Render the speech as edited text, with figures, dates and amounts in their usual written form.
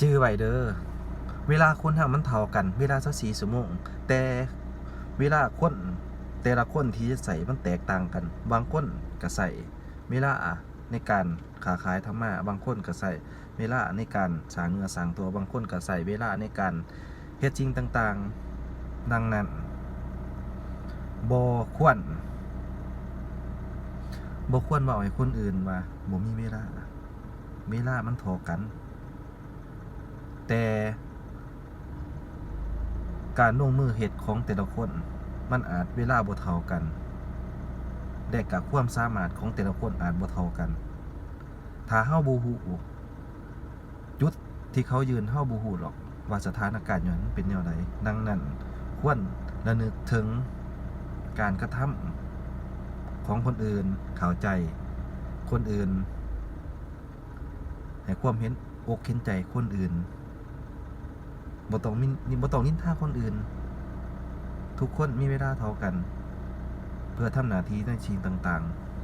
จื้อไว้เด้อเวลาคนเฮามันเท่ากันเวลา24ชั่วโมงแต่เวลาคนแต่ละคนที่จะใส่มันแตกต่างกันบางคนก็ใส่เวลาในการค้าขายทำมาบางคนก็ใส่เวลาในการสร้างเนื้อสร้างตัวบางคนก็ใส่เวลาในการเฮ็ดสิ่งต่างๆดังนั้นบ่ควรเว้าให้คนอื่นว่าบ่มีเวลามันเท่ากันแต่การลงมือเฮ็ดของแต่ละคนมันอาจเวลาบ่เท่ากันและก็ความสามารถของแต่ละคนอาจบ่เท่ากันถ้าเฮาบ่ฮู้จุดที่เขายืนเฮาบ่ฮู้หรอกว่าสถานการณ์อยู่นั้นมันเป็นแนวใดดังนั้นควรระลึกถึงการกระทำของคนอื่นเข้าใจคนอื่นให้ความเห็นอกเห็นใจคนอื่นบ่ต้องนินทาคนอื่นทุกคนมีเวลาเท่ากันเพื่อทำหน้าที่ในสิ่งต่างๆ